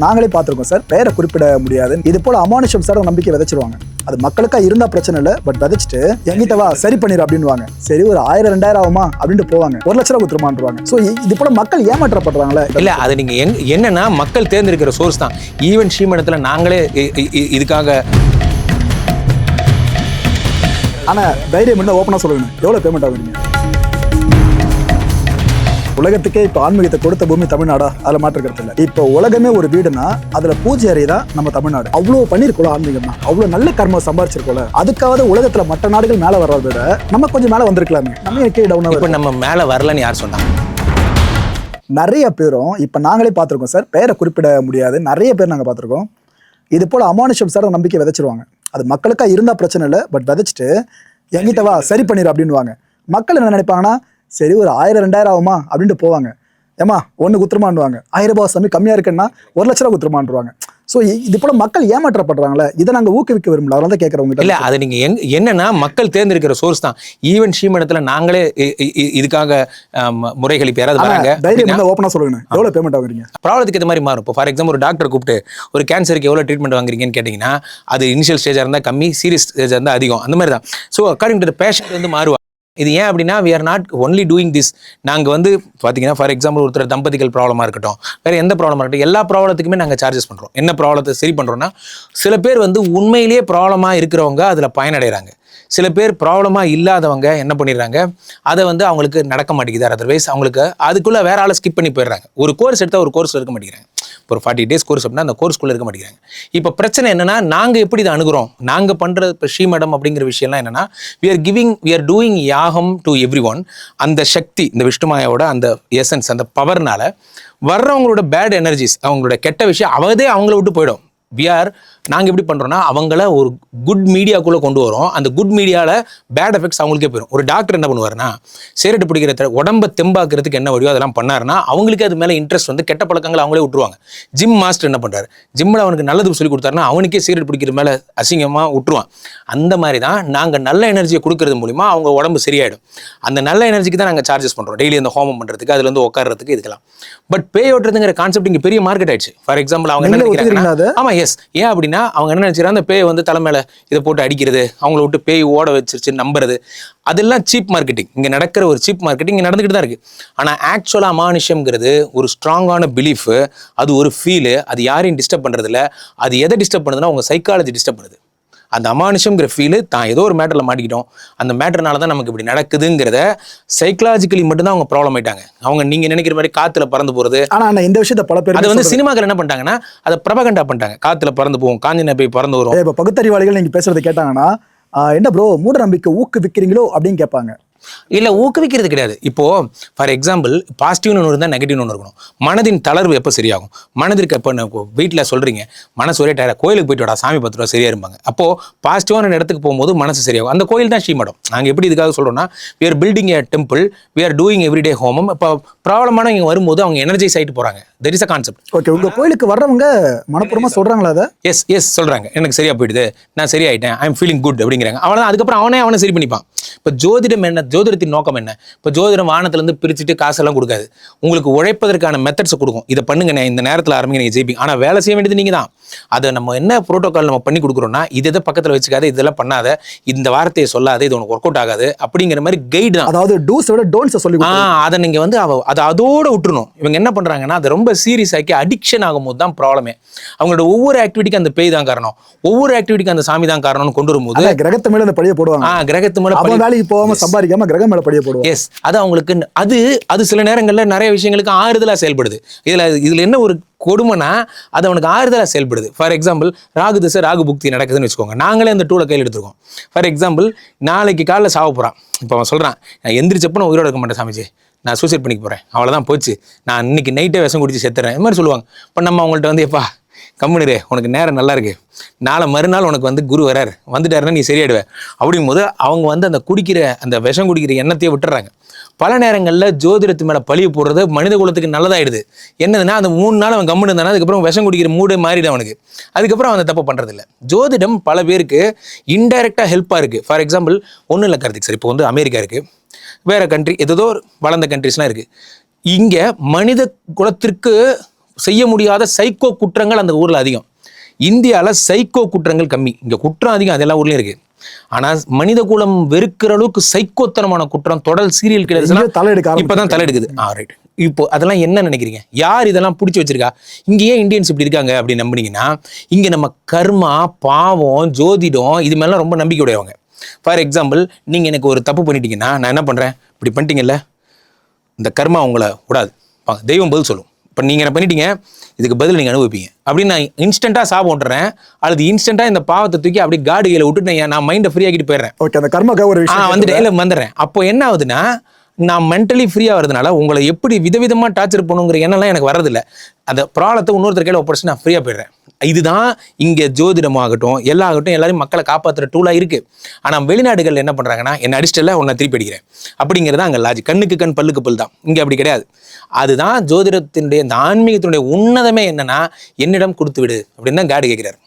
நாங்களே பார்த்துருக்கோம் சார், பெயரை குறிப்பிட முடியாது. இது போல அமானுஷம் சார் நம்பிக்கை விதைச்சிருவாங்க. அது மக்களுக்கா இருந்தா பிரச்சனை இல்லை, பட் விதைச்சிட்டு எங்கிட்ட வா சரி பண்ணிடு அப்படின்வாங்க. சரி ஒரு 1000-2000 ஆகுமா அப்படின்ட்டு போவாங்க, 1 லட்ச ரூபா கொடுத்துருமான்றாங்க. ஸோ இது போல மக்கள் ஏமாற்றப்படுறாங்களே. இல்லை, அது நீங்க என்னன்னா மக்கள் தேர்ந்தெடுக்கிற சோர்ஸ் தான். ஈவன் ஸ்ரீமடத்தில் நாங்களே இதுக்காக. ஆனா தைரியம் என்ன ஓப்பனா சொல்லுங்க, எவ்வளவு பேமெண்ட் ஆகுறீங்க? உலகத்துக்கே இப்போ ஆன்மீகத்தை கொடுத்த பூமி தமிழ்நாடா, அதில் மாற்றுக்கிறது இல்லை. இப்போ உலகமே ஒரு வீடுனா அதுல பூஜை அறை தான் நம்ம தமிழ்நாடு. அவ்வளோ பண்ணிருக்கோம் ஆன்மீகம் தான், அவ்வளோ நல்ல கர்மம் சம்பாரிச்சிருக்கோம். அதுக்காவது உலகத்துல மற்ற நாடுகள் மேல வர்றதை விட நம்ம கொஞ்சம் மேல வந்திருக்கலாமே. நம்ம கே டவுன். இப்போ நம்ம மேல வரலன்னு யார் சொன்னாங்க? நிறைய பேரும் இப்போ நாங்களே பார்த்துருக்கோம் சார், பெயரை குறிப்பிட முடியாது, நிறைய பேர் நாங்கள் பார்த்துருக்கோம். இது போல அமானுஷம் சார் நம்பிக்கை விதைச்சிருவாங்க. அது மக்களுக்கா இருந்தா பிரச்சனை இல்லை, பட் விதைச்சிட்டு எங்கிட்ட வா சரி பண்ணிடு அப்படின்வாங்க. மக்கள் என்ன நினைப்பாங்கன்னா, சரி ஒரு 1000-2000 ஆகுமா அப்படின்ட்டு போவாங்க. ஏமா 1 குத்துருமான்வாங்க. 1000 ரூபாய் சாமி கம்மியா இருக்குன்னா 1 லட்ச ரூபா குத்துருமான்வாங்க. ஸோ இது போல மக்கள் ஏமாற்றப்படுறாங்களே, இதை நாங்கள் ஊக்குவிக்க விரும்பல. அதனால தான் கேட்குறவங்க. இல்லை, அது நீங்க என்னன்னா மக்கள் தேர்ந்தெடுக்கிற சோர்ஸ் தான். ஈவன் ஸ்ரீமடத்தில் நாங்களே இதுக்காக முறைகளுக்கு யாராவது வராங்க, தைரியம் ஓப்பனா சொல்லுங்க, எவ்வளவு பேமெண்ட் ஆகுறீங்க? ப்ராப்ளத்துக்கு இந்த மாதிரி மாறும். இப்போ ஃபார் எக்ஸாம்பிள் ஒரு டாக்டர் கூப்பிட்டு ஒரு கேன்சருக்கு எவ்வளோ ட்ரீட்மெண்ட் வாங்குறீங்கன்னு கேட்டிங்கன்னா, அது இனிஷியல் ஸ்டேஜாக இருந்தால் கம்மி, சீரியஸ் ஸ்டேஜாக இருந்தால் அதிகம். அந்த மாதிரி தான். So according to the patient வந்து மாறுவா. இது ஏன் அப்படின்னா, we are not only doing this. நாங்கள் வந்து பார்த்தீங்கன்னா ஃபார் எக்ஸாம்பிள் ஒருத்தர் தம்பதிகள் ப்ராப்ளமாக இருக்கட்டும், வேறு எந்த ப்ராப்ளமாக இருக்கட்டும், எல்லா ப்ராப்ளத்துக்குமே நாங்கள் சார்ஜஸ் பண்ணுறோம். என்ன ப்ராப்ளத்தை சரி பண்ணுறோன்னா, சில பேர் வந்து உண்மையிலேயே ப்ராப்ளமாக இருக்கிறவங்க அதில் பயனடைகிறாங்க. சில பேர் ப்ராப்ளமாக இல்லாதவங்க என்ன பண்ணிடுறாங்க, அதை வந்து அவங்களுக்கு நடக்க மாட்டேங்குது. அதர்வைஸ் அவங்களுக்கு அதுக்குள்ளே வேற ஆளை ஸ்கிப் பண்ணி போயிடுறாங்க. ஒரு கோர்ஸ் எடுத்தால் ஒரு கோர்ஸில் இருக்க மாட்டேங்கிறாங்க. ஒரு 40 days கோர்ஸ் அப்படின்னா அந்த கோர்ஸ்குள்ளே இருக்க மாட்டேங்கிறாங்க. இப்போ பிரச்சனை என்னன்னா, நாங்கள் எப்படி இதை அணுகிறோம், நாங்கள் பண்ணுற இப்போ ஸ்ரீமடம் அப்படிங்கிற விஷயம்லாம் என்னன்னா, we are doing யாகம் டு எவ்ரி ஒன். அந்த சக்தி, இந்த விஷ்ணுமாயோட அந்த எசன்ஸ், அந்த பவர்னால வர்றவங்களோட பேட் எனர்ஜிஸ், அவங்களோட கெட்ட விஷயம் அவங்கள விட்டு போயிடும். நாங்கள் எப்படி பண்ணுறோன்னா, அவங்கள ஒரு குட் மீடியாக்குள்ளே கொண்டு வரோம். அந்த குட் மீடியாவில் பேட் எஃபெக்ட்ஸ் அவங்களுக்கே போயிடும். ஒரு டாக்டர் என்ன பண்ணுவார்னா, சிகரெட் பிடிக்கிற உடம்பை தெம்பாக்குறதுக்கு என்ன வழியோ அதெல்லாம் பண்ணாருன்னா, அவங்களுக்கு அது மேலே இன்ட்ரெஸ்ட் வந்து கெட்ட பழக்கங்களை அவங்களே விட்டுருவாங்க. ஜிம் மாஸ்டர் என்ன பண்ணுறாரு, ஜிம்மில் அவனுக்கு நல்லது சொல்லி கொடுத்தாருன்னா அவனுக்கே சிகரெட் பிடிக்கிற மேலே அசிங்கமாக விட்டுருவான். அந்த மாதிரி தான் நாங்கள் நல்ல எனர்ஜியை கொடுக்கறது மூலிமா அவங்க உடம்பு சரியாயிடும். அந்த நல்ல எனர்ஜிக்கு தான் நாங்கள் சார்ஜஸ் பண்ணுறோம். டெய்லி அந்த ஹோமம் பண்ணுறதுக்கு, அதுல வந்து உட்காரத்துக்கு, இதுக்கெல்லாம். பட் பே ஓட்டுறதுங்கிற கான்செப்ட் இங்கே பெரிய மார்க்கெட் ஆயிடுச்சு. ஃபார் எக்ஸாம்பிள் அவங்க என்ன நினைக்கிறாங்க, ஆமாம் எஸ், ஏன் அப்படின்னா அவங்க என்ன நினைச்சிருக்காங்க, அந்த பேய் வந்து தலை மேல இதை போட்டு அடிக்கிறது, அவங்கள விட்டு பேய் ஓட வச்சிருச்சு நம்புறது, அதெல்லாம் சீப் மார்க்கெட்டிங். இங்க நடக்கிற ஒரு சீப் மார்க்கெட்டிங் இங்க நடந்துகிட்டு தான் இருக்கு. ஆனா ஆக்சுவலா அமானுஷம்ங்கிறது ஒரு ஸ்ட்ராங்கான பிலீஃப், அது ஒரு ஃபீல். அது யாரையும் டிஸ்டர்ப் பண்றது இல்லை. அது எதை டிஸ்டர்ப் பண்ணுதுன்னா உங்க சைக்காலஜி டிஸ்டர்ப் பண்ணுது. அந்த அமானுஷம்ங்கிற ஃபீல் தான் ஏதோ ஒரு மேட்டரில் மாட்டிக்கிட்டோம், அந்த மேட்டர்னால தான் நமக்கு இப்படி நடக்குதுங்கிறத சைக்காலஜிக்கலி மட்டும்தான் அவங்க ப்ராப்ளம் ஆயிட்டாங்க. அவங்க நீங்க நினைக்கிற மாதிரி காத்துல பறந்து போறது. ஆனா இந்த விஷயத்தை பல பேர் அது வந்து சினிமாக்கள் என்ன பண்ணிட்டாங்கன்னா, அதை பிரபகண்டா பண்ணிட்டாங்க. காத்துல பறந்து போவோம், காஞ்சின போய் பறந்து வரும். இப்போ பகுத்தறிவாளிகள் நீங்க பேசுறதை கேட்டாங்கன்னா, என்ன ப்ரோ மூட நம்பிக்கை ஊக்குவிக்கிறீங்களோ அப்படின்னு கேட்பாங்க. இல்லை, ஊக்குவிக்கிறது கிடையாது. இப்போ ஃபார் எக்ஸாம்பிள் பாசிட்டிவ்னு ஒன்று இருந்தால் நெகட்டிவ்னு ஒன்று இருக்கணும். மனதின் தளர்வு எப்போ சரியாகும்? மனதிற்கு இப்போ வீட்டில் சொல்கிறீங்க, மனசு ஒரே டயர்டாக, கோயிலுக்கு போயிட்டு வாடா சாமி 10 ரூபா சரியாக இருப்பாங்க. அப்போது பாசிட்டிவான இடத்துக்கு போகும்போது மனசு சரியாகும். அந்த கோயில் தான் ஸ்ரீமடம். நாங்கள் எப்படி இதுக்காக சொல்கிறோம்னா, we are building a temple, we are doing everyday ஹோமம். இப்போ ப்ராப்ளமான இங்கே வரும்போது அவங்க எனர்ஜைஸ் ஆகிட்டு போகிறாங்க. There is a concept. Okay, உங்கள் கோயிலுக்கு வர்றவங்க மனப்பூர்வமாக சொல்கிறாங்களா அதை? எஸ் சொல்கிறாங்க, எனக்கு சரியாக போயிடுது, நான் சரியாயிட்டேன், ஐ எம் ஃபீலிங் குட் அப்படிங்கிறாங்க. அவ்வளோதான். அதுக்கப்புறம் அவனை சரி பண்ணிப்பான். இப்போ ஜோதிடம் என்ன, ஜோதிடத்தின் நோக்கம் என்ன? இப்போ ஜோதிடம் வானத்துலேருந்து பிரிச்சுட்டு காசெல்லாம் கொடுக்காது. உங்களுக்கு உழைப்பதற்கான மெத்தட்ஸை கொடுக்கும். இதை பண்ணுங்க, இந்த நேரத்தில் ஆரம்பிங்க, நீங்கள் ஜெயிப்பீங்க. ஆனால் வேலை செய்ய வேண்டியது நீங்கள் தான். அதை நம்ம என்ன ப்ரோட்டோகால் நம்ம பண்ணி கொடுக்குறோம்னா, இதை பக்கத்தில் வச்சுக்காத, இதெல்லாம் பண்ணாத, இந்த வார்த்தையை சொல்லாத, இது உனக்கு ஒர்க் அவுட் ஆகாது அப்படிங்கிற மாதிரி கைடு தான். அதாவது டூஸோட டோன்ட்ஸை சொல்லி அதை நீங்கள் வந்து அதை அதோட விட்டுறணும். இவங்க என்ன பண்ணுறாங்கன்னா, அதை ரொம்ப சீரியஸ் ஆக்கி அடிக்ஷன் ஆகும்போது தான் ப்ராப்ளமே. அவங்களோட ஒவ்வொரு ஆக்டிவிட்டிக்கு அந்த பேய் தான் காரணம், ஒவ்வொரு ஆக்டிவிட்டிக்கு அந்த சாமி தான் காரணம்னு கொண்டு வரும்போது கிரகத்து மேல அந்த பழிய போடுவாங்க. கிரகத்து மேல வேலைக்கு போகாம சம்பாதிக்காம கிரகம் மேல பழிய போடுவாங்க. எஸ், அது அவங்களுக்கு அது சில நேரங்கள்ல நிறைய விஷயங்களுக்கு ஆறுதலா செயல்படுது. இதுல என்ன ஒரு கொடுமைனா, அது அவனுக்கு ஆறுதலா செயல்படுது. ஃபார் எக்ஸாம்பிள் ராகு திசை ராகு புக்தி நடக்குதுன்னு வச்சுக்கோங்க. நாங்களே அந்த டூலை கையில் எடுத்துருக்கோம். ஃபார் எக்ஸாம்பிள் நாளைக்கு காலைல சாவ போறான். இப்போ அவன் சொல்றான், நான் எந்திரிச்சப்ப நான் உயிரோட இருக்க மாட்டேன் சாமிஜி, நான் சூசைட் பண்ணிக்க போறேன், அவ்வளோதான் போச்சு, நான் இன்னைக்கு நைட்டே விஷம் குடிச்சு செத்துறேன், இது மாதிரி சொல்லுவாங்க. இப்போ நம்ம அவங்கள்ட்ட வந்து, எப்பா கம்முனு உனக்கு நேரம் நல்லா இருக்கு, நாளை மறுநாள் உனக்கு வந்து குரு வராரு, வந்துட்டாருன்னா நீ சரியாயிடுவேன் அப்படிங்கும் போது அவங்க வந்து அந்த விஷம் குடிக்கிற எண்ணத்தையே விட்டுறாங்க. பல நேரங்களில் ஜோதிடத்து மேலே பழிய போடுறது மனித குலத்துக்கு நல்லதாயிடுது. என்னதுன்னா, அந்த 3 நாள் அவன் கம்முன்னு இருந்தானா அதுக்கப்புறம் விஷம் குடிக்கிற மூடே மாறிடும் அவனுக்கு. அதுக்கப்புறம் அவன் தப்பு பண்ணுறது இல்லை. ஜோதிடம் பல பேருக்கு இன்டைரக்டாக ஹெல்ப்பாக இருக்குது. ஃபார் எக்ஸாம்பிள் ஒன்றும் இல்லை கார்த்திக் சார், இப்போ வந்து அமெரிக்கா இருக்குது, வேறு கண்ட்ரி ஏதோ வளர்ந்த கண்ட்ரிஸ்லாம் இருக்குது. இங்கே மனித குலத்திற்கு செய்ய முடியாத சைக்கோ குற்றங்கள் அந்த ஊர்ல அதிகம். இந்தியாவில் சைக்கோ குற்றங்கள் கம்மி, இங்க குற்றம் அதிகம், அது எல்லா ஊர்லயும் இருக்கு. ஆனா மனித குலம் வெறுக்கிற அளவுக்கு சைக்கோத்தனமான குற்றம், தொடர் சீரியல் கிளர்ஸ் இப்பதான் தலையெடுக்குது. ரைட். இப்போ அதெல்லாம் என்ன நினைக்கிறீங்க? யார் இதெல்லாம் பிடிச்சி வச்சிருக்கா? இங்க ஏன் இந்தியன்ஸ் இப்படி இருக்காங்க அப்படின்னு நம்பினீங்கன்னா, இங்க நம்ம கர்மா, பாவம், ஜோதிடம் இது மேலாம் ரொம்ப நம்பிக்கை உடையவங்க. ஃபார் எக்ஸாம்பிள், நீங்க எனக்கு ஒரு தப்பு பண்ணிட்டீங்கன்னா நான் என்ன பண்றேன், இப்படி பண்ணிட்டீங்கல்ல, இந்த கர்மா உங்களை விடாது, தெய்வம் பதில் சொல்லும். இப்போ நீங்கள் என்ன பண்ணிட்டீங்க, இதுக்கு பதில் நீங்கள் அனுபவிப்பீங்க அப்படின்னு நான் இன்ஸ்டன்ட்டாக சாபம் விட்டுறேன். அல்லது இன்ஸ்டன்ட்டாக இந்த பாவத்தை தூக்கி அப்படி காடு கையில் விட்டுட்டு நான் மைண்டை ஃப்ரீ ஆகிட்டு போயிடுறேன். ஓகே, அந்த கர்மாக்காக ஒரு விஷயம் வந்துடுறேன். அப்போ என்ன ஆகுதுன்னா, நான் மென்டலி ஃப்ரீயாக வரதுனால உங்களை எப்படி விதவிதமாக டார்ச்சர் பண்ணுங்கிற எண்ணெல்லாம் எனக்கு வரதில்லை. அந்த ப்ராப்ளத்தை இன்னொருத்தர் கையில் ஒப்படைச்சு நான் ஃப்ரீயாக போயிடுறேன். இதுதான் இங்கே ஜோதிடமாகட்டும் எல்லாகட்டும் எல்லாரையும் மக்களை காப்பாற்றுற டூலாக இருக்குது. ஆனால் வெளிநாடுகள் என்ன பண்ணுறாங்கன்னா, என்ன அடிச்சிட்டல உன்னை திருப்பி அடிக்கிறேன் அப்படிங்கிறதா அங்கே லாஜிக். கண்ணுக்கு கண் பல்லுக்கு பல் தான். இங்கே அப்படி கிடையாது. அதுதான் ஜோதிடத்தினுடைய இந்த ஆன்மீகத்தினுடைய உன்னதமே என்னன்னா, என்னிடம் கொடுத்து விடு அப்படின்னு தான் காடு கேட்கிறாரு.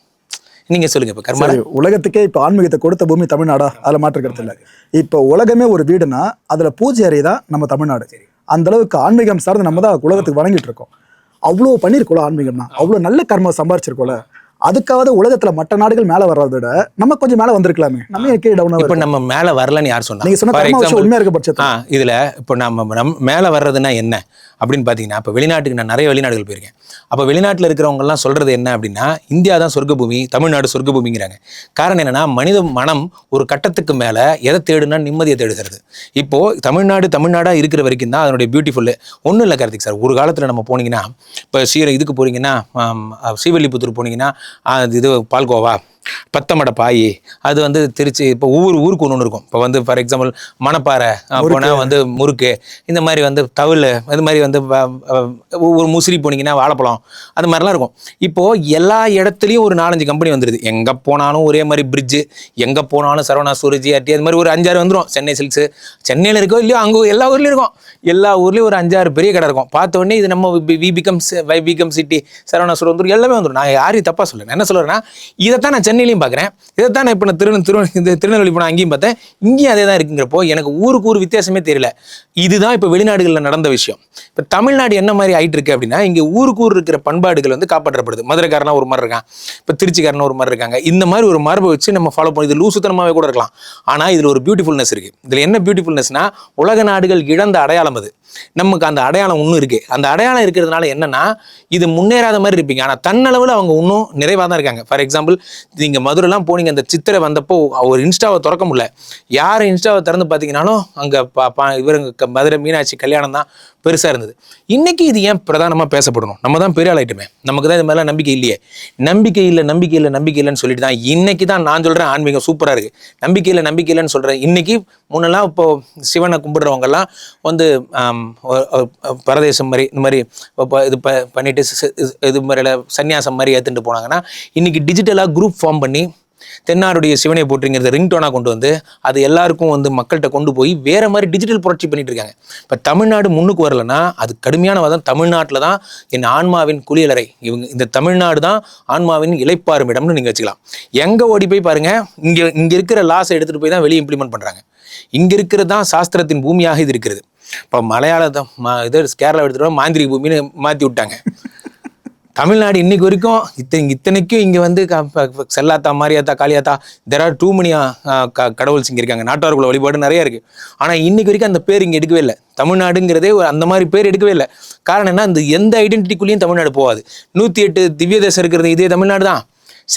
நீங்க சொல்லுங்க. இப்ப கர்மா உலகத்துக்கே இப்ப ஆன்மீகத்தை கொடுத்த பூமி தமிழ்நாடா? அதுல மாற்று கருத்து இல்லை. இப்ப உலகமே ஒரு வீடுனா அதுல பூஜை அறை தான் நம்ம தமிழ்நாடு. அந்த அளவுக்கு ஆன்மீகம் சார்ந்து நம்ம தான் உலகத்துக்கு வணங்கிட்டு இருக்கோம். அவ்வளோ பண்ணியிருக்கோம் ஆன்மீகம்னா, அவ்வளோ நல்ல கர்மம் சம்பாரிச்சிருக்கோம்ல. அதுக்காவது உலகத்துல மற்ற நாடுகள் மேல வர்றதை விட நம்ம கொஞ்சம் மேல வந்திருக்கலாமே. நம்ம இப்ப நம்ம மேல வரலன்னு யார் சொன்னா? நீங்க சொன்ன உண்மையா இருக்க பட்சத்துல இதுல இப்ப நம்ம மேல வர்றதுன்னா என்ன அப்படின்னு பாத்தீங்கன்னா, இப்ப வெளிநாட்டுக்கு நான் நிறைய வெளிநாடுகள் போயிருக்கேன். அப்ப வெளிநாட்டுல இருக்கிறவங்க எல்லாம் சொல்றது என்ன அப்படின்னா, இந்தியா தான் சொர்க்க பூமி, தமிழ்நாடு சொர்க்க பூமிங்கிறாங்க. காரணம் என்னன்னா, மனித மனம் ஒரு கட்டத்துக்கு மேல எதை தேடுனா நிம்மதியை தேடுகிறது. இப்போ தமிழ்நாடா இருக்கிற வரைக்கும் தான் அதனுடைய பியூட்டிஃபுல். ஒன்றும் இல்லை கார்த்திக் சார், ஒரு காலத்துல நம்ம போனீங்கன்னா, இப்போ இதுக்கு போறீங்கன்னா, ஸ்ரீவில்லிபுத்தூர் போனீங்கன்னா இது பால்கோவா, பத்தமடை பாய், அது வந்து திருச்சி. இப்போ ஊருக்கு ஒன்று இருக்கும். இப்போ வந்து ஃபார் எக்ஸாம்பிள் மணப்பாறை போனால் வந்து முறுக்கு, இந்த மாதிரி வந்து தவில், இது மாதிரி வந்து ஒரு முசிறி போனீங்கன்னா வாழைப்பழம், அது மாதிரிலாம் இருக்கும். இப்போது எல்லா இடத்துலையும் ஒரு 4-5 கம்பெனி வந்துடுது. எங்கே போனாலும் ஒரே மாதிரி பிரிட்ஜு, எங்கே போனாலும் சரவணா ஸ்டோரேஜ், அது மாதிரி ஒரு 5-6 வந்துடும். சென்னை சில்க்ஸு, சென்னையில் இருக்கோ இல்லையோ அங்கே எல்லா ஊர்லேயும் இருக்கும். எல்லா ஊர்லேயும் ஒரு 5-6 பெரிய கடை இருக்கும். பார்த்த உடனே இது நம்ம வை பிகம் சிட்டி, சரவணா ஸ்டோர் வந்துடும், எல்லாமே வந்துடும். நான் யாரையும் தப்பாக சொல்ல, என்ன சொல்கிறேன்னா, இதைத்தான் நான் சென்னையிலையும் பார்க்குறேன், இதைத்தான் நான் இப்போ நான் திருநெல்வேலி போனால் அங்கேயும் பார்த்தேன், இங்கேயும் அதே தான் இருக்குங்கிறப்போ எனக்கு ஊருக்கு ஒரு வித்தியாசமே தெரியல. இதுதான் இப்போ வெளிநாடுகளில் நடந்த விஷயம். இப்போ தமிழ்நாடு என்ன மாதிரி ஆகிட்டு இருக்கு அப்படின்னா, இங்கே ஊருக்கு இருக்கிற பண்பாடுகள் வந்து காப்பாற்றப்படுது. மதுரைக்காரனா ஒரு மாதிரி இருக்கான், இப்போ திருச்சிக்காரனா ஒரு மாதிரி இருக்காங்க. இந்த மாதிரி ஒரு மரபை வச்சு நம்ம ஃபாலோ பண்ணி, இது லூசுத்தனமாகவே கூட இருக்கலாம். ஆனால் இதில் ஒரு பியூட்டிஃபுல்னஸ் இருக்குது. இதில் என்ன பியூட்டிஃபுல்னஸ்னா, உலக நாடுகள் இழந்த அடையாளம் அது. நமக்கு அந்த அடையாளம் இன்னும் இருக்கு. அந்த அடையாளம் இருக்கிறதுனால என்னன்னா, இது முன்னேறாத மாதிரி இருப்பீங்க, ஆனால் தன்னளவில் அவங்க இன்னும் நிறைவாக தான் இருக்காங்க. ஃபார் எக்ஸாம்பிள், நீங்க மதுரைலாம் போனீங்க, அந்த சித்திரை வந்தப்போ ஒரு இன்ஸ்டாவை திறக்க முடியல. யார் இன்ஸ்டாவை திறந்து பார்த்தீங்கன்னாலும் அங்கே இவருங்க மதுரை மீனாட்சி கல்யாணம் தான் பெருசாக இருந்தது. இன்னைக்கு இது ஏன் பிரதானமாக பேசப்படணும்? நம்ம தான் பெரிய ஆளாயிட்டுமே, நமக்கு தான் இது மேலே நம்பிக்கை இல்லையே. நம்பிக்கை இல்லைன்னு சொல்லிட்டு தான் இன்னைக்கு தான் நான் சொல்கிறேன் ஆன்மீகம் சூப்பராக இருக்குது. நம்பிக்கை இல்லைன்னு சொல்கிறேன். இன்னைக்கு முன்னெல்லாம் இப்போ சிவனை கும்பிடுறவங்கெல்லாம் வந்து பரதேசம் மாதிரி இந்த மாதிரி இது பண்ணிட்டு இது மாதிரில சன்னியாசம் மாதிரி ஏற்றுட்டு போனாங்கன்னா, இன்னைக்கு டிஜிட்டலாக குரூப் ஃபார்ம் பண்ணி தென்னாருடைய சிவனை போட்டுங்கிறத ரிங்டோனாக கொண்டு வந்து அது எல்லாருக்கும் வந்து மக்கள்கிட்ட கொண்டு போய் வேற மாதிரி டிஜிட்டல் புரட்சி பண்ணிட்டு இருக்காங்க. இப்போ தமிழ்நாடு முன்னுக்கு வரலன்னா அது கடுமையான வாதம். தமிழ்நாட்டில் தான் என் ஆன்மாவின் குளியலறை, இந்த தமிழ்நாடு தான் ஆன்மாவின் இளைப்பாறும் இடம்னு நீங்கள் வச்சுக்கலாம். எங்கே ஓடி போய் பாருங்க, இங்கே இருக்கிற லாஸை எடுத்துகிட்டு போய் தான் வெளியே இம்ப்ளிமெண்ட் பண்ணுறாங்க. இங்கே இருக்கிறது தான் சாஸ்திரத்தின் பூமியாக இது இருக்கிறது. இப்போ மலையாளத்தை கேரளா எடுத்துகிட்டு மாந்திரி பூமின்னு மாற்றி விட்டாங்க. தமிழ்நாடு இன்னைக்கு வரைக்கும் இத்தனைக்கும் இங்கே வந்து செல்லாத்தா, Mariyatha, Kaliyatha, there are two மணி கடவுள்ஸ் இங்கே இருக்காங்க. நாட்டார்குள்ள வழிபாடு நிறைய இருக்குது. ஆனால் இன்னைக்கு வரைக்கும் அந்த பேர் இங்கே எடுக்கவே இல்லை. தமிழ்நாடுங்கிறதே அந்த மாதிரி பேர் எடுக்கவே இல்லை. காரணம் என்ன, அந்த எந்த ஐடென்டிட்டிக்குள்ளேயும் தமிழ்நாடு போகாது. 108 திவ்ய தேசம் இருக்கிறது இதே தமிழ்நாடு தான்.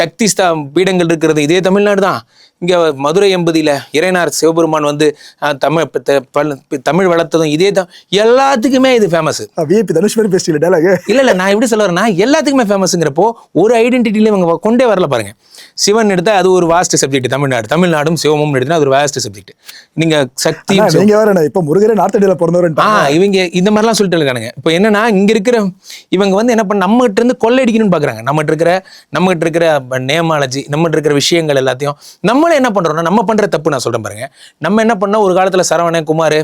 சக்தி பீடங்கள் இருக்கிறது இதே தமிழ்நாடு தான். இங்கே மதுரை 80ல் இறைனார் சிவபெருமான் வந்து தமிழ் வளர்த்ததும் இதே தான். எல்லாத்துக்குமே இது ஃபேமஸ். இல்லை நான் எப்படி சொல்ல வரேன்னா, எல்லாத்துக்குமே ஃபேமஸுங்கிறப்போ ஒரு ஐடென்டிட்டியில இவங்க கொண்டே வரல பாருங்க. சிவன் எடுத்தா அது ஒரு வாஸ்ட் சப்ஜெக்ட். தமிழ்நாடும் சிவமும் எடுத்தா அது ஒரு வாஸ்ட் சப்ஜெக்ட். நீங்க சக்தி இப்போ முருகரே நார்த் இந்தியாவில் பிறந்தவர் இவங்க இந்த மாதிரிலாம் சொல்லிட்டு இருக்கானுங்க. இப்போ என்னன்னா, இங்க இருக்கிற இவங்க வந்து என்ன பண்ண, நம்மகிட்ட இருந்து கொள்ளையடிக்கணும்னு பாக்குறாங்க. நம்மகிட்ட இருக்கிற நேமாலஜி, நம்மகிட்ட இருக்கிற விஷயங்கள் எல்லாத்தையும் நம்மளே என்ன பண்றோம்னா, நம்ம பண்ற தப்பு நான் சொல்றேன் பாருங்க. நம்ம என்ன பண்ணோம், ஒரு காலத்துல சரவணன், குமார்,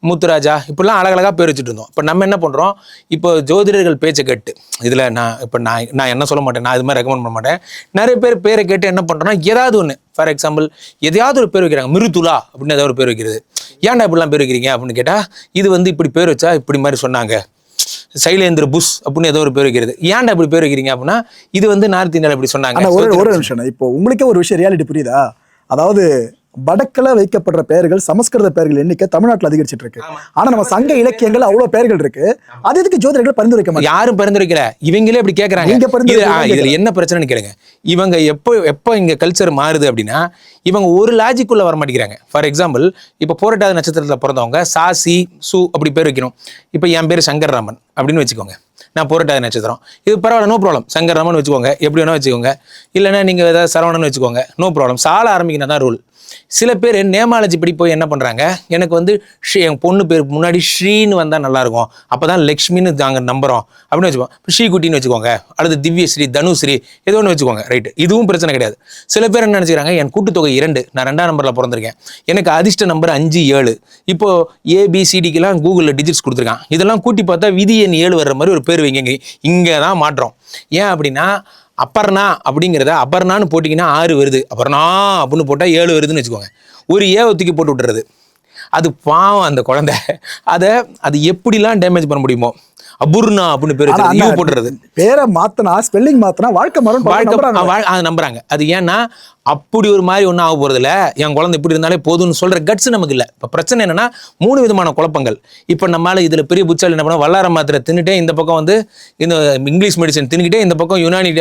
முத்துராஜா இப்படிலாம் அழகழகா பேர் வச்சுட்டு இருந்தோம். இப்போ நம்ம என்ன பண்றோம், இப்போ ஜோதிடர்கள் பேச்சை கேட்டு, இதுல நான் என்ன சொல்ல மாட்டேன், நான் இது மாதிரி ரெக்கமெண்ட் பண்ண மாட்டேன். நிறைய பேர் பேரை கேட்டு என்ன பண்றோம்னா, ஏதாவது ஒன்று ஃபார் எக்ஸாம்பிள் எதையாவது ஒரு பேர் வைக்கிறாங்க. மிருதுலா அப்படின்னு ஏதாவது ஒரு பேர் வைக்கிறது. ஏன்டா இப்படிலாம் பேர் வைக்கிறீங்க அப்படின்னு கேட்டா, இது வந்து இப்படி பேர் வச்சா இப்படி மாதிரி சொன்னாங்க, சைலேந்திர புஷ் அப்படின்னு ஏதோ ஒரு பேர் வைக்கிறது. ஏன்டா இப்படி பேர் வைக்கிறீங்க அப்படின்னா இது வந்து நார்த் இந்தியாவில் இப்படி சொன்னாங்க. ஆனா ஒரு நிமிஷம், இப்போ உங்களுக்கே ஒரு விஷயம் ரியாலிட்டி புரியுதா? அதாவது வடக்குல வைக்கப்படுற பெயர்கள் சமஸ்கிருத பெயர்கள் எண்ணிக்கை தமிழ்நாட்டில் அதிகரிச்சிட்டு இருக்கு. ஆனா நம்ம சங்க இலக்கியங்கள் அவ்வளவு பெயர்கள் இருக்கு. அது எதுக்கு ஜோதிடர்கள் பரிந்துரைக்க மாட்டாங்க? யாரும் பரிந்துரைக்கல, இவங்களே இப்படி கேட்கறாங்க. இதுல என்ன பிரச்சனைன்னு கேளுங்க. இவங்க எப்போ இங்க கல்ச்சர் மாறுது அப்படின்னா இவங்க ஒரு லாஜிக்குள்ள வர மாட்டேங்கிறாங்க. ஃபார் எக்ஸாம்பிள், இப்போ போராட்டாத நட்சத்திரத்தில் பிறந்தவங்க சாசி சு அப்படி பேர் வைக்கணும். இப்போ என் பேர் சங்கர்ராமன் அப்படின்னு வச்சுக்கோங்க, நான் போராட்டாத நட்சத்திரம், இது பரவாயில்ல, நோ ப்ராப்ளம். சங்கர்ராமன் வச்சுக்கோங்க, எப்படி வேணா வச்சுக்கோங்க. இல்லைன்னா நீங்க ஏதாவது சரவணன் வச்சுக்கோங்க, நோ ப்ராப்ளம். சால ஆரம்பிக்கணும் தான் ரூல். சில பேர் நேமாலஜி படி போய் என்ன பண்றாங்க, எனக்கு வந்து என் பொண்ணு பேர் முன்னாடி ஸ்ரீன்னு வந்தா நல்லா இருக்கும், அப்பதான் லக்ஷ்மின்னு நாங்க நம்புறோம் அப்படின்னு வச்சுக்கோங்க. ஸ்ரீகுட்டின்னு வச்சுக்கோங்க, அல்லது திவ்யஸ்ரீ, தனுஸ்ரீ, ஏதோ ஒன்று வச்சுக்கோங்க. ரைட்டு, இதுவும் பிரச்சனை கிடையாது. சில பேர் என்ன நினைச்சுக்கிறாங்க, என் கூட்டுத்தொகை 2, நான் 2ஆம் நம்பர்ல பிறந்திருக்கேன், எனக்கு அதிர்ஷ்ட நம்பர் 5, 7. இப்போ ABCDக்கெல்லாம் கூகுளில் டிஜிட்ஸ் கொடுத்துருக்கான். இதெல்லாம் கூட்டி பார்த்தா விதி எண் 7 வர்ற மாதிரி ஒரு பேர் வைங்க. இங்கே தான் மாற்றம். ஏன் அப்படின்னா அப்பர்ணா அப்படிங்கிறத அபர்ணான்னு போட்டிங்கன்னா 6 வருது, அபர்ணா அப்படின்னு போட்டால் 7 வருதுன்னு வச்சுக்கோங்க. ஒரு ஏவத்துக்கு போட்டு விட்டுறது. அது பாவம் அந்த குழந்தை. அது எப்படிலாம் டேமேஜ் பண்ண முடியுமோ. அபூர்ணா அப்படின்னு பேர் போட்டுறது. பேரை மாத்தினா, ஸ்பெல்லிங் மாத்தினா வாழ்க்கை மாறும், அதை நம்புறாங்க. அது ஏன்னா அப்படி ஒரு மாதிரி ஒன்றும் ஆக போறது இல்லை, என் குழந்தை இப்படி இருந்தாலே போதும்னு சொல்ற கட்ஸ் நமக்கு இல்லை. இப்போ பிரச்சனை என்னன்னா 3 விதமான குழப்பங்கள். இப்போ நம்மளால இதுல பெரிய புச்சால் என்ன பண்ண, வல்லார மாத்திரை தின்னுட்டே இந்த பக்கம் வந்து இந்த இங்கிலீஷ் மெடிசன் தின்னுக்கிட்டே இந்த பக்கம் யுனானி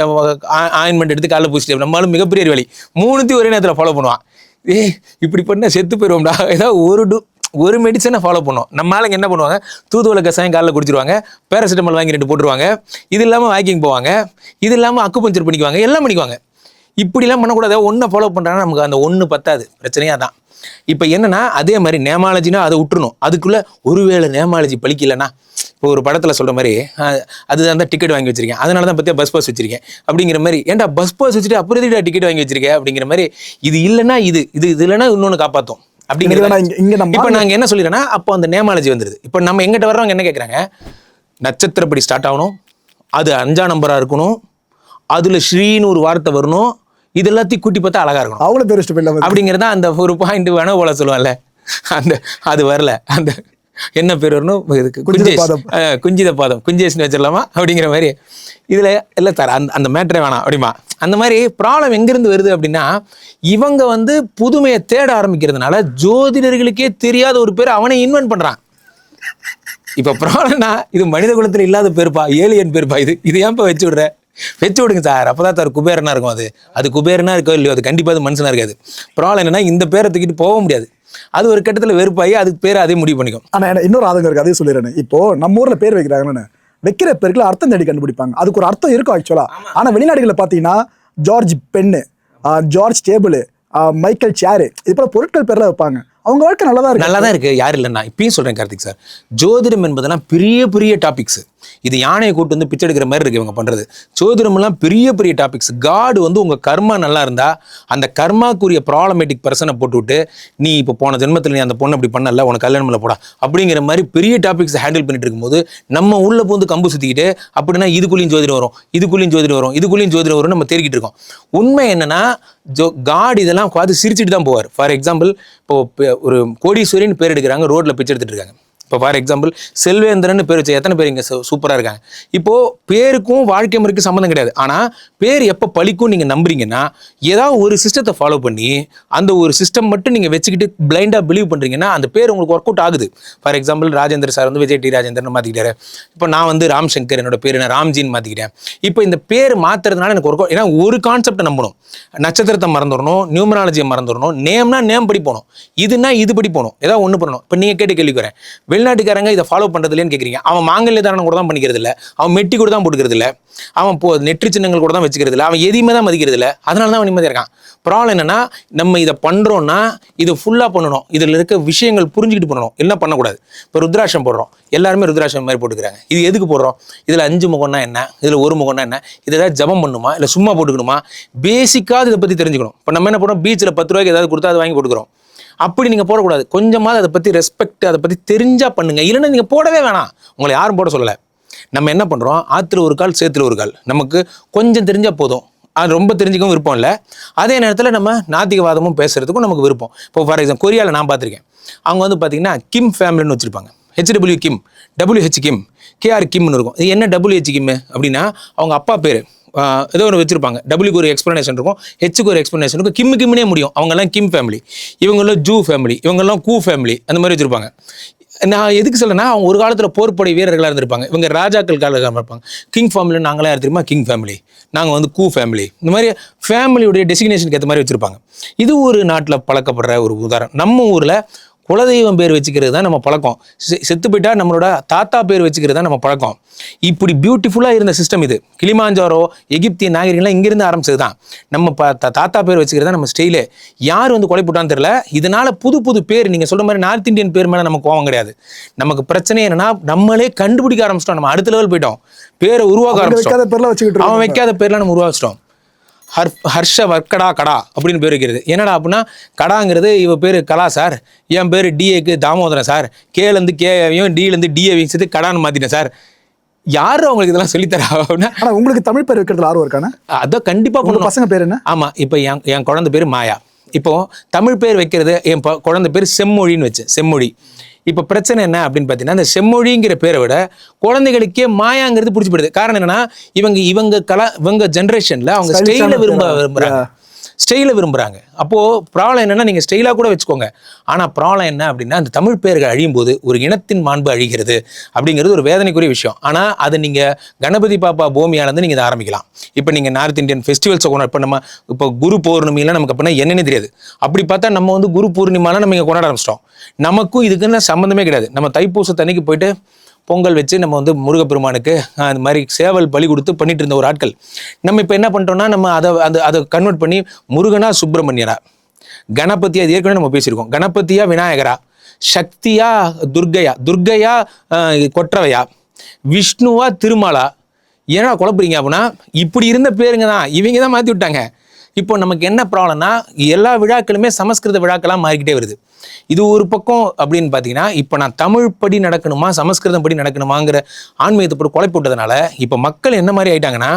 ஆயின்மெண்ட் எடுத்து காலைல பூசிட்டு நம்மளால மிகப்பெரிய வழி 3த்தையும் ஒரே நேரத்தில் ஃபாலோ பண்ணுவான். இப்படி பண்ண செத்து போயிடுவோம்டா. ஏதாவது ஒரு மெடிசனை ஃபாலோ பண்ணுவோம். நம்ம ஆளுங்க என்ன பண்ணுவாங்க, தூதுவளை கசாயம் காலைல குடிச்சிருவாங்க, பேராசிட்டமால் வாங்கி 2 போட்டுருவாங்க, இது இல்லாமல் வாக்கிங் போவாங்க, இது இல்லாமல் அக்குபஞ்சர் பண்ணிக்குவாங்க, எல்லாம் பண்ணிக்குவாங்க. இப்படிலாம் பண்ணக்கூடாது. ஒன்றை ஃபாலோ பண்ணுறாங்கன்னா நமக்கு அந்த ஒன்று பத்தாது. பிரச்சனையாக தான். இப்போ என்னன்னா அதே மாதிரி நேமாலஜினா அதை விட்டுறணும். அதுக்குள்ளே ஒருவேளை நேமாலஜி பழிக்கலைன்னா, இப்போ ஒரு படத்தில் சொல்கிற மாதிரி அதுதான் தான் டிக்கெட் வாங்கி வச்சிருக்கேன், அதனால தான் பற்றியா பஸ் பாஸ் வச்சிருக்கேன் அப்படிங்கிற மாதிரி. ஏன்டா பஸ் பாஸ் வச்சுட்டு அப்புறம் எதுக்கு டிக்கெட் வாங்கி வச்சிருக்கேன் அப்படிங்கிற மாதிரி. இது இல்லைன்னா இது இல்லைன்னா இன்னொன்று காப்பாற்றும் அப்படிங்கிறத. இப்போ நாங்கள் என்ன சொல்லிடுறேன்னா, அப்போ அந்த நேமாலஜி வந்துடுது. இப்போ நம்ம எங்கிட்ட வர்றவங்க என்ன கேட்குறாங்க, நட்சத்திரப்படி ஸ்டார்ட் ஆகணும், அது 5ஆம் நம்பராக இருக்கணும், அதில் ஸ்ரீன்னு ஒரு வார்த்தை வரணும், இது எல்லாத்தையும் கூட்டி பார்த்தா அழகா இருக்கணும். அவ்வளோ பேர் அப்படிங்கிறதா அந்த ஒரு பாயிண்ட் வேணா போல சொல்லுவாங்கல்ல, அது வரல. அந்த என்ன பேர் வரணும், குஞ்சித பாதம், குஞ்சேஸ்னு வச்சிடலாமா அப்படிங்கிற மாதிரி. இதுல இல்லை சார் அந்த மேட்ரே வேணாம் அப்படிமா. அந்த மாதிரி ப்ராப்ளம் எங்கிருந்து வருது அப்படின்னா, இவங்க வந்து புதுமையை தேட ஆரம்பிக்கிறதுனால ஜோதிடர்களுக்கே தெரியாத ஒரு பேர் அவனை இன்வென்ட் பண்றான். இப்ப ப்ராப்ளம்னா இது மனித குலத்துல இல்லாத பேருப்பா, ஏலியன் பேருப்பா, இது ஏன்ப்பா வச்சு விடுங்க சார், அப்பதான் சார் குபேரனா இருக்கும். அது குபேரனா இருக்கோ இல்லையோ, அது கண்டிப்பா அது மனுஷனா இருக்காது. ப்ராப்ளம் என்னன்னா இந்த பேரை தூக்கிட்டு போக முடியாது. அது ஒரு கட்டத்தில் வெறுப்பாகி அதுக்கு பேரை அதே முடிவு பண்ணிக்கும். ஆனால் இன்னொரு ஆதங்கம் இருக்கு, அதே சொல்லிடுறேன். இப்போ நம்ம ஊர்ல பேர் வைக்கிறாங்கன்னு வைக்கிற பேருக்கு அர்த்தம் தேடி கண்டுபிடிப்பாங்க. அதுக்கு ஒரு அர்த்தம் இருக்கும் ஆக்சுவலா. ஆனா வெளிநாடுகளில் பார்த்தீங்கன்னா George pen, George table, Michael chair, இது போல பொருட்கள் பேர்ல வைப்பாங்க. அவங்க வாழ்க்கை நல்லா தான் இருக்கு. யார் இல்லைன்னா இப்பயும் சொல்றேன் கார்த்திக் சார், ஜோதிடம் என்பதெல்லாம் பெரிய பெரிய டாபிக்ஸ். இது யானையை கூட்டு வந்து பிச்சை எடுக்கிற மாதிரி இருக்கு இவங்க பண்றது. ஜோதிடம்லாம் பெரிய பெரிய டாபிக்ஸ். காடு வந்து உங்க கர்மா நல்லா இருந்தா அந்த கர்மாக்குரிய ப்ராப்ளமேட்டிக் பர்சனை போட்டுவிட்டு, நீ இப்போ போன ஜென்மத்தில் நீ அந்த பொண்ணு அப்படி பண்ணல, உனக்கு கல்யாணம் இல்லை போடா அப்படிங்கிற மாதிரி பெரிய டாபிக்ஸ் ஹேண்டில் பண்ணிட்டு இருக்கும்போது நம்ம உள்ள போந்து கம்பு சுத்திக்கிட்டு அப்படின்னா இதுக்குள்ளேயும் ஜோதிடம் வரும், இதுக்குள்ளேயும் ஜோதிடம் வரும், இதுக்குள்ளேயும் ஜோதிடம் வரும் நம்ம தேடிக்கிட்டு இருக்கோம். உண்மை என்னன்னா காட் இதெல்லாம் பார்த்து சிரிச்சுட்டு தான் போவார். ஃபார் எக்ஸாம்பிள், இப்போ ஒரு கோடீஸ்வரின்னு பேர் எடுக்கிறாங்க, ரோட்ல பிச்சை எடுத்துட்டு இருக்காங்க. இப்போ ஃபார் எக்ஸாம்பிள் செல்வேந்திரன் பேர் வச்ச எத்தனை பேர் இங்கே சூப்பராக இருக்காங்க. இப்போது பேருக்கும் வாழ்க்கை முறைக்கும் சம்மந்தம் கிடையாது. ஆனால் பேர் எப்போ பழிக்கும் நீங்கள் நம்புறீங்கன்னா, ஏதாவது ஒரு சிஸ்டத்தை ஃபாலோ பண்ணி அந்த ஒரு சிஸ்டம் மட்டும் நீங்கள் வச்சுக்கிட்டு பிளைண்டாக பிலீவ் பண்ணுறீங்கன்னா அந்த பேர் உங்களுக்கு ஒர்க் அவுட் ஆகுது. ஃபார் எக்ஸாம்பிள் ராஜேந்திர சார் வந்து விஜய் டி ராஜேந்திரன் மாற்றிக்கிட்டாரு. இப்போ நான் வந்து ராம் சங்கர், என்னோட பேர் என்ன ராம்ஜின்னு மாற்றிக்கிட்டேன். இப்போ இந்த பேர் மாற்றுறதுனால எனக்கு ஒர்க் அவுட். ஏன்னா ஒரு கான்செப்டை நம்பணும், நட்சத்திரத்தை மறந்துடணும், நியூமராலஜியை மறந்துடணும், நேம்னா நேம் படி போகணும், இதுனா இது படி போகணும், ஏதாவது ஒன்று பண்ணணும். இப்போ நீங்கள் கேட்டு கேள்விக்கிறேன், வெளிநாட்டுக்காரங்க இதை ஃபாலோ பண்றது இல்லைன்னு கேட்குறீங்க. அவன் மாங்கல்ய தாரணம் கூட தான் பண்ணிக்கிறது இல்லை, அவன் மெட்டி கூட தான் போட்டுக்கிறது இல்லை, அவன் நெற்றி சின்னங்கள் கூட தான் வச்சுக்கிறது இல்லை, அவன் எதையுமே தான் மதிக்கிறது இல்லை. அதனால தான் அவன் நிம்மதியாக இருக்கான். ப்ராப்ளம் என்னன்னா, நம்ம இதை பண்றோம்னா இதை ஃபுல்லாக பண்ணணும், இதில் இருக்க விஷயங்கள் புரிஞ்சுக்கிட்டு பண்ணணும், என்ன பண்ணக்கூடாது. இப்போ ருத்ராட்சம் போடுறோம், எல்லாருமே ருத்ராட்சம் மாதிரி போட்டுக்கிறாங்க. இது எதுக்கு போடுறோம்? இதில் 5 முகம்னா என்ன, இதில் 1 முகம்னா என்ன, இதை ஏதாவது ஜபம் பண்ணுமா இல்லை சும்மா போட்டுக்கணுமா, பேசிக்காக இதை பற்றி தெரிஞ்சுக்கணும். இப்போ நம்ம என்ன பண்ணுறோம், பீச்சில் 10 ரூபாய்க்கு ஏதாவது கொடுத்தா அதை வாங்கி போட்டுக்கிறோம். அப்படி நீங்கள் போடக்கூடாது. கொஞ்சமாவது அதை பற்றி ரெஸ்பெக்ட், அதை பற்றி தெரிஞ்சா பண்ணுங்க. இல்லைன்னா நீங்கள் போடவே வேணாம், உங்களை யாரும் போட சொல்லலை. நம்ம என்ன பண்ணுறோம், ஆற்றுல ஒரு கால் சேத்துல ஒரு கால், நமக்கு கொஞ்சம் தெரிஞ்சால் போதும். அது ரொம்ப தெரிஞ்சுக்கவும் விருப்பம் இல்லை. அதே நேரத்தில் நம்ம நாத்திகவாதமும் பேசுறதுக்கும் நமக்கு விருப்பம். இப்போ ஃபார் எக்ஸாம்பிள் கொரியாவில் நான் பார்த்துருக்கேன். அவங்க வந்து பார்த்தீங்கன்னா கிம் ஃபேமிலின்னு வச்சுருப்பாங்க. HW கிம், WH கிம், கேஆர் கிம்னு இருக்கும். இது என்ன டபிள்யூஹெச் கிம் அப்படின்னா அவங்க அப்பா பேர் ஏதோ ஒன்று வச்சிருப்பாங்க. டபிள்யூக்கு ஒரு எக்ஸ்பிளனேஷன் இருக்கும், ஹெச்சுக்கு ஒரு எக்ஸ்பிளனேஷன் இருக்கும். கிம்னே முடியும். அவங்கெல்லாம் கிம் ஃபேமிலி, இவங்கெல்லாம் ஜூ ஃபேமிலி, இவங்கெல்லாம் கூ ஃபேமிலி, அந்த மாதிரி வச்சிருப்பாங்க. நான் எதுக்கு சொல்லனா, அவங்க ஒரு காலத்தில் போர்ப்படை வீரர்களாக இருந்திருப்பாங்க. இவங்க ராஜாக்கள் காலத்தில் இருப்பாங்க. கிங் ஃபேமிலி நாங்களாம் யார் தெரியுமா? King family. நாங்கள் வந்து கூ ஃபேமிலி. இந்த மாதிரி ஃபேமிலியுடைய டெசிக்னேஷனுக்கு ஏற்ற மாதிரி வச்சுருப்பாங்க. இது ஒரு நாட்டில் பழக்கப்படுற ஒரு உதாரணம். நம்ம ஊரில் குலதெய்வம் பேர் வச்சுக்கிறது தான் நம்ம பழக்கம். செத்து போயிட்டா நம்மளோட தாத்தா பேர் வச்சுக்கிறது தான் நம்ம பழக்கம். இப்படி பியூட்டிஃபுல்லாக இருந்த சிஸ்டம் இது. கிளிமாஞ்சாரோ எகிப்திய நாகரிகம்லாம் இங்கிருந்து ஆரம்பிச்சது தான். நம்ம தாத்தா பேர் வச்சுக்கிறது தான் நம்ம ஸ்டைலே. யார் வந்து கொலை போட்டான்னு தெரியல. இதனால புது புது பேர், நீங்கள் சொல்ற மாதிரி நார்த் இந்தியன் பேர் மேலே நமக்கு கோவம் கிடையாது. நமக்கு பிரச்சனை என்னன்னா, நம்மளே கண்டுபிடிக்க ஆரம்பிச்சிட்டோம். நம்ம அடுத்த லெவல் போயிட்டோம். பேரை உருவாக்க ஆரம்பிச்சிட்டோம். அவன் வைக்காத பேர்லாம் நம்ம உருவாச்சிட்டோம். ஹர்ஷ வர்க்கடா கடா அப்படின்னு பேர் வைக்கிறது. என்னடா அப்படின்னா, கடாங்கிறது இவ பேர் கலா சார், என் பேர் டிஏக்கு தாமோதரன் சார், கேலேருந்து கேவையும் டிலேருந்து டிஏவையும் சேர்த்து கடான்னு மாற்றிட்டேன் சார். யாரும் அவங்களுக்கு இதெல்லாம் சொல்லித்தரா அப்படின்னா? ஆனால் உங்களுக்கு தமிழ் பேர் வைக்கிறதுல ஆர்வம் இருக்கானே? அதான் கண்டிப்பாக பண்ணணும். பசங்க பேர் என்ன? ஆமாம், இப்போ என் குழந்தை பேர் மாயா. இப்போ தமிழ் பேர் வைக்கிறது, என் குழந்தை பேர் செம்மொழின்னு வச்சு செம்மொழி. இப்போ பிரச்சனை என்ன அப்படின்னு பார்த்தீங்கன்னா, இந்த செம்மொழிங்கிற பேரை விட குழந்தைகளுக்கே மாயாங்கிறது பிடிச்சி போயிடுது. காரணம் என்னன்னா, இவங்க ஜென்ரேஷனில் அவங்க ஸ்டைலை விரும்புகிறாங்க. அப்போது ப்ராப்ளம் என்னன்னா, நீங்கள் ஸ்டைலாக கூட வச்சுக்கோங்க. ஆனால் ப்ராப்ளம் என்ன அப்படின்னா, அந்த தமிழ் பேர்கள் அழியும் போது ஒரு இனத்தின் மாண்பு அழிகிறது அப்படிங்கிறது ஒரு வேதனைக்குரிய விஷயம். ஆனால் அதை நீங்கள் கணபதி பாப்பா பூமியாலேருந்து நீங்கள் இதை ஆரம்பிக்கலாம். இப்போ நீங்கள் நார்த் இந்தியன் ஃபெஸ்டிவல்ஸை கொண்டாட, இப்போ குரு பௌர்ணமிலாம் நமக்கு அப்படின்னா என்னன்னு தெரியாது. அப்படி பார்த்தா நம்ம வந்து குரு பூர்ணிமாலாம் நம்ம இங்கே கொண்டாட ஆரம்பிச்சிட்டோம். நமக்கும் இதுக்குன்னு சம்மந்தமே கிடையாது. நம்ம தைப்பூசத்தன்னைக்கு போயிட்டு பொங்கல் வச்சு நம்ம வந்து முருகப்பெருமானுக்கு அந்த மாதிரி சேவல் பலி கொடுத்து பண்ணிட்டு இருந்த ஒரு ஆட்கள். நம்ம இப்போ என்ன பண்ணிட்டோம்னா, நம்ம அதை கன்வெர்ட் பண்ணி முருகனா சுப்பிரமணியரா, கணபதியா, இது ஏற்கனவே நம்ம பேசியிருக்கோம், கணபதியா விநாயகரா, சக்தியா துர்கையா கொற்றவையா, விஷ்ணுவா திருமாலா. ஏன்னா குழப்பறீங்க அப்படின்னா, இப்படி இருந்த பேருங்க தான் இவங்க தான் மாற்றி விட்டாங்க. இப்போ நமக்கு என்ன ப்ராப்ளம்னா, எல்லா விழாக்களுமே சமஸ்கிருத விழாக்களாக மாறிக்கிட்டே வருது. இது ஒரு பக்கம் அப்படின்னு பார்த்தீங்கன்னா, இப்போ நான் தமிழ் படி நடக்கணுமா சமஸ்கிருதம் படி நடக்கணுமாங்கிற ஆன்மீகத்தை போட்டு கொலை போட்டதுனால இப்போ மக்கள் என்ன மாதிரி ஆயிட்டாங்கன்னா,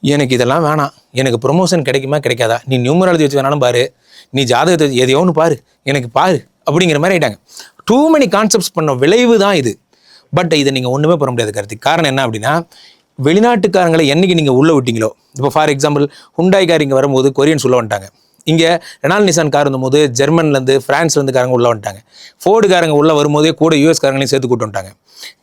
எனக்கு இதெல்லாம் வேணாம், எனக்கு ப்ரொமோஷன் கிடைக்குமா கிடைக்காதா, நீ நியூமராலஜி வச்சு வேணாலும் பாரு, நீ ஜாதகத்தை எதையோ ஒன்று பாரு, எனக்கு பாரு அப்படிங்கிற மாதிரி ஆயிட்டாங்க. டூ மெனி கான்செப்ட்ஸ் பண்ண விளைவு தான் இது. பட் இதை நீங்கள் ஒன்றுமே பண்ண முடியாது கார்த்திக். காரணம் என்ன அப்படின்னா, வெளிநாட்டுக்காரங்களை என்னைக்கு நீங்கள் உள்ளே விட்டீங்களோ, இப்போ ஃபார் எக்ஸாம்பிள் ஹுண்டாய் கார் இங்கே வரும்போது கொரியன்ஸ் உள்ள வந்துட்டாங்க. இங்கே ரெனால்ட் நிசான் கார் இருந்தபோது ஜெர்மன்லேருந்து ஃப்ரான்ஸ்லேருந்து காரங்க உள்ளே வந்துட்டாங்க. ஃபோர்டுக்காரங்க உள்ளே வரும்போதே கூட யூஎஸ் காரங்களையும் சேர்த்து கூட்டு வந்துட்டாங்க.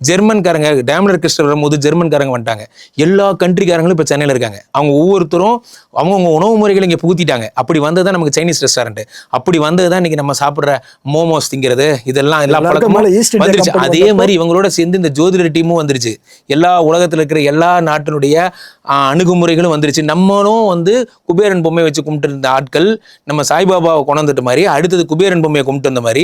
ஜெர்மன்காரங்க டேம்லர் கிறிஸ்டர் வரும்போது ஜெர்மன்காரங்க வந்துட்டாங்க. எல்லா கண்ட்ரிக்காரங்களும் இப்போ சென்னையில் இருக்காங்க. அவங்க ஒவ்வொருத்தரும் அவங்கவுங்க உணவு முறைகளை இங்கே புகுத்திட்டாங்க. அப்படி வந்தது தான் நமக்கு சைனீஸ் ரெஸ்டாரண்ட். அப்படி வந்தது தான் இன்றைக்கி நம்ம சாப்பிட்ற மோமோஸ் திங்கிறது, இதெல்லாம் எல்லா பழக்கமும் வந்துருச்சு. அதே மாதிரி இவங்களோட சேர்ந்து இந்த ஜோதிடர் டீமும் வந்துருச்சு. எல்லா உலகத்தில் இருக்கிற எல்லா நாட்டினுடைய அணுகுமுறைகளும் வந்துருச்சு. நம்மளும் வந்து குபேரன் பொம்மையை வச்சு கும்பிட்டு இருந்த ஆட்கள் நம்ம சாய்பாபாவை கொண்டாந்துட்ட மாதிரி, அடுத்தது குபேரன் பொம்மையை கும்பிட்டு வந்த மாதிரி,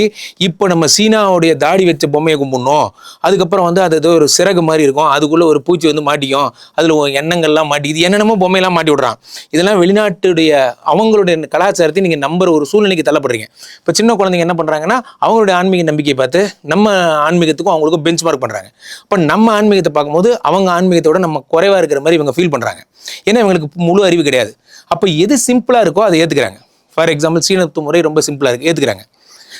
இப்போ நம்ம சீனாவுடைய தாடி வச்ச பொம்மையை கும்பிடணும். அதுக்கப்புறம் வந்து அது ஏதோ ஒரு சிறகு மாதிரி இருக்கும், அதுக்குள்ளே ஒரு பூச்சி வந்து மாட்டிக்கும், அதில் எண்ணங்கள்லாம் மாட்டி, இது என்னென்னமோ பொம்மையெல்லாம் மாட்டி விட்றான். இதெல்லாம் வெளிநாட்டுடைய அவங்களுடைய கலாச்சாரத்தை நீங்கள் நம்புற ஒரு சூழ்நிலைக்கு தள்ளப்படுறீங்க. இப்போ சின்ன குழந்தைங்க என்ன பண்ணுறாங்கன்னா, அவங்களுடைய ஆன்மீக நம்பிக்கையை பார்த்து நம்ம ஆன்மீகத்துக்கும் அவங்களுக்கும் பெஞ்ச் மார்க் பண்ணுறாங்க. அப்போ நம்ம ஆன்மீகத்தை பார்க்கும்போது அவங்க ஆன்மீகத்தோட நம்ம குறைவாக இருக்கிற மாதிரி இவங்க ஃபீல் பண்ணுறாங்க. ஏன்னா இவங்களுக்கு முழு அறிவு கிடையாது. அப்போ எது சிம்பிளாக இருக்கோ அதை ஏற்றுக்கிறாங்க. ஃபார் எக்ஸாம்பிள் சீனத்து முறை ரொம்ப சிம்பிளாக இருக்குது, ஏற்றுக்கிறாங்க.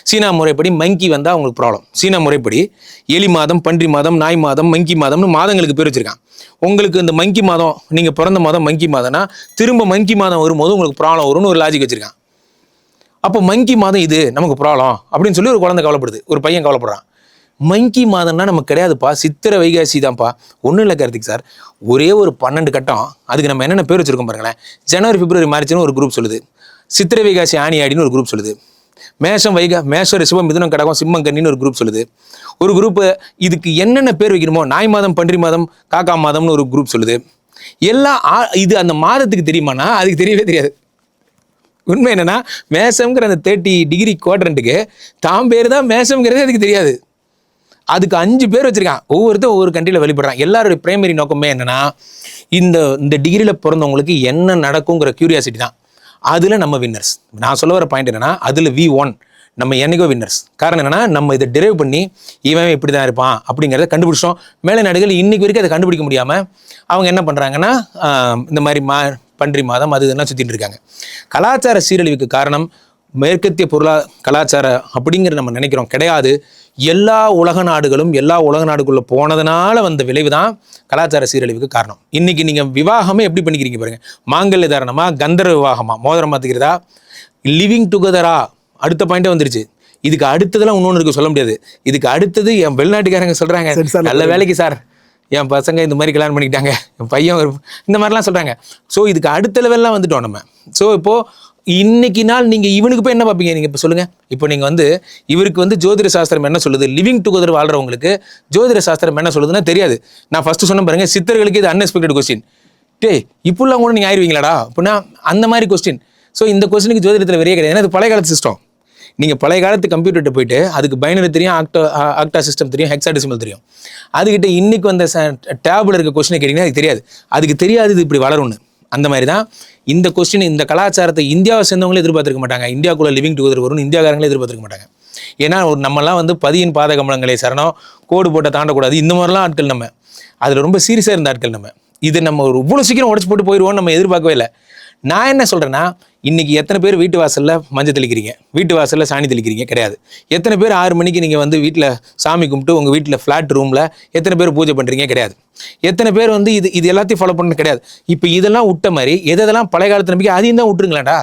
சீனா முறைப்படி மங்கி வந்தால் அவங்களுக்கு ப்ராப்ளம். சீனா முறைப்படி எலி மாதம், பன்றி மாதம், நாய் மாதம், மங்கி மாதம்னு மாதங்களுக்கு பேர் வச்சிருக்கான். உங்களுக்கு இந்த மங்கி மாதம், நீங்கள் பிறந்த மாதம் மங்கி மாதம்னா திரும்ப மங்கி மாதம் வரும்போது உங்களுக்கு ப்ராப்ளம் வரும்னு ஒரு லாஜிக் வச்சிருக்கான். அப்போ மங்கி மாதம் இது நமக்கு ப்ராப்ளம் அப்படின்னு சொல்லி ஒரு குழந்தை கவலைப்படுது, ஒரு பையன் கவலைப்படுறான். மங்கி மாதம்னா நமக்கு கிடையாதுப்பா, சித்திரை வைகாசி தான்ப்பா. ஒன்றும் இல்லை கார்த்திக் சார், ஒரே ஒரு 12 கட்டம், அதுக்கு நம்ம என்னென்ன பேர் வச்சிருக்கோம் பாருங்களேன். ஜனவரி பிப்ரவரி மார்ச்னு ஒரு குரூப் சொல்லுது, சித்திரை வைகாசி ஆணி ஆடின்னு ஒரு குரூப் சொல்லுது, மேஷம் மேஷம் ரிஷபம் மிதுனம் கடகம் சிம்மம் கன்னின்னு ஒரு குரூப் சொல்லுது. ஒரு குரூப் இதுக்கு என்னென்ன பேர் வைக்கணுமோ, நாய் மாதம், பன்றி மாதம், காக்கா மாதம்னு ஒரு குரூப் சொல்லுது. எல்லாம் இது அந்த மாதத்துக்கு தெரியுமானா அதுக்கு தெரியவே தெரியாது. உண்மை என்னன்னா, மேஷம்ங்கிற அந்த 30 டிகிரி குவாட்ரண்ட்டுக்கு தாம் பேர் தான் மேஷம்ங்கிறது அதுக்கு தெரியாது. அதுக்கு 5 பேர் வச்சிருக்கான். ஒவ்வொருத்தரும் ஒவ்வொரு கண்ட்ரியில் வெளிப்படுறான். எல்லாருடைய பிரைமரி நோக்கமே என்னன்னா, இந்த டிகிரியில் பிறந்தவங்களுக்கு என்ன நடக்குங்கிற கியூரியாசிட்டி தான். அதில் நம்ம வின்னர்ஸ். நான் சொல்ல வர பாயிண்ட் என்னன்னா, அதில் V1 நம்ம என்னைக்கோ வின்னர்ஸ். காரணம் என்னன்னா, நம்ம இதை டிரைவ் பண்ணி இவன் இப்படி தான் இருப்பான் அப்படிங்கிறத கண்டுபிடிச்சோம். மேலை நாடுகள் இன்னைக்கு வரைக்கும் அதை கண்டுபிடிக்க முடியாமல் அவங்க என்ன பண்ணுறாங்கன்னா, இந்த மாதிரி பன்றி மாதம் அது இதெல்லாம் சுற்றிட்டு இருக்காங்க. கலாச்சார சீரழிவுக்கு காரணம் மேற்கத்திய கலாச்சாரம் அப்படிங்கிற நம்ம நினைக்கிறோம், கிடையாது. எல்லா உலக நாடுக்குள்ளே போனதுனால வந்த விளைவு தான் கலாச்சார சீரழிவுக்கு காரணம். இன்னைக்கு நீங்கள் விவாகமே எப்படி பண்ணிக்கிறீங்க பாருங்க. மாங்கல்ய தாரணமா, கந்தர்வ விவாகமா, மோதிரம் மாற்றிக்கிறதா, லிவிங் டுகெதரா, அடுத்த பாயிண்டே வந்துருச்சு. இதுக்கு அடுத்ததெல்லாம் இன்னொன்று இருக்கு, சொல்ல முடியாது. இதுக்கு அடுத்தது என் வெளிநாட்டுக்காரங்க சொல்கிறாங்க, நல்ல வேலைக்கு சார் என் பசங்க இந்த மாதிரி கல்யாணம் பண்ணிக்கிட்டாங்க, என் பையன் இந்த மாதிரிலாம் சொல்கிறாங்க. ஸோ இதுக்கு அடுத்த லெவல்லாம் வந்துட்டோம் நம்ம. ஸோ இப்போது இன்னைக்கு நாள் நீங்கள் இவனுக்கு போய் என்ன பார்ப்பீங்க? நீங்கள் இப்போ சொல்லுங்கள், இப்போ நீங்கள் வந்து இவருக்கு வந்து ஜோதிட சாஸ்திரம் என்ன சொல்லுது, லிவிங் டுகெதர் வாழ்கிறவங்களுக்கு ஜோதிட சாஸ்திரம் என்ன சொல்லுதுன்னா தெரியாது. நான் ஃபஸ்ட்டு சொன்ன பாருங்க, சித்தர்களுக்கு இது அன்எக்ஸ்பெக்டட் கொஸ்டின். இப்படிலாம் கூட நீங்கள் ஆயிடுவீங்களாடா அப்படின்னா அந்த மாதிரி கொஸ்டின். ஸோ இந்த கொஸ்டினுக்கு ஜோதிடத்தில் வெறியே கிடையாது. ஏன்னா இது பழைய காலத்து சிஸ்டம். நீங்கள் பழைய காலத்து கம்ப்யூட்டர்கிட்ட போயிட்டு அதுக்கு பைனரி தெரியும், ஆக்டா சிஸ்டம் தெரியும், ஹெக்ஸாடெசிமல் தெரியும். அதுக்கிட்ட இன்னைக்கு வந்த டேபிள் இருக்க கொஸ்டினை கேட்டிங்கன்னா அதுக்கு தெரியாது. அதுக்கு தெரியாது இது இப்படி வளரும்னு. அந்த மாதிரி தான் இந்த கொஸ்டின், இந்த கலாச்சாரத்தை இந்தியாவை சேர்ந்தவங்களே எதிர்பார்த்துருக்க மாட்டாங்க. இந்தியாவுக்குள்ள லிவிங் டுகெதர் வரும்னு இந்தியாக்காரங்களே எதிர்பார்த்துருக்க மாட்டாங்க. ஏன்னா நம்மலாம் வந்து பதியின் பாதகமலங்களை சரணம், கோடு போட்ட தாண்டக்கூடாது, இந்த மாதிரிலாம் ஆட்கள் நம்ம. அதில் ரொம்ப சீரியஸாக இருந்த ஆட்கள் நம்ம. இது நம்ம ஒரு இவ்வளோ சீக்கிரம் உடச்சு போட்டு போயிடுவோம்னு நம்ம எதிர்பார்க்கவே இல்லை. நான் என்ன சொல்கிறேன்னா, இன்றைக்கி எத்தனை பேர் வீட்டு வாசலில் மஞ்சள் தெளிக்கிறீங்க, வீட்டு வாசலில் சாணி தெளிக்கிறீங்க? கிடையாது. எத்தனை பேர் 6 மணிக்கு நீங்கள் வந்து வீட்டில் சாமி கும்பிட்டு உங்கள் வீட்டில் ஃப்ளாட் ரூமில் எத்தனை பேர் பூஜை பண்ணுறீங்க? கிடையாது. எத்தனை பேர் வந்து இது எல்லாத்தையும் ஃபாலோ பண்ண? கிடையாது. இப்போ இதெல்லாம் விட்ட மாதிரி எதெல்லாம் பழைய காலத்து நம்பிக்கை அதையும் தான் விட்டுருங்களேன்டா.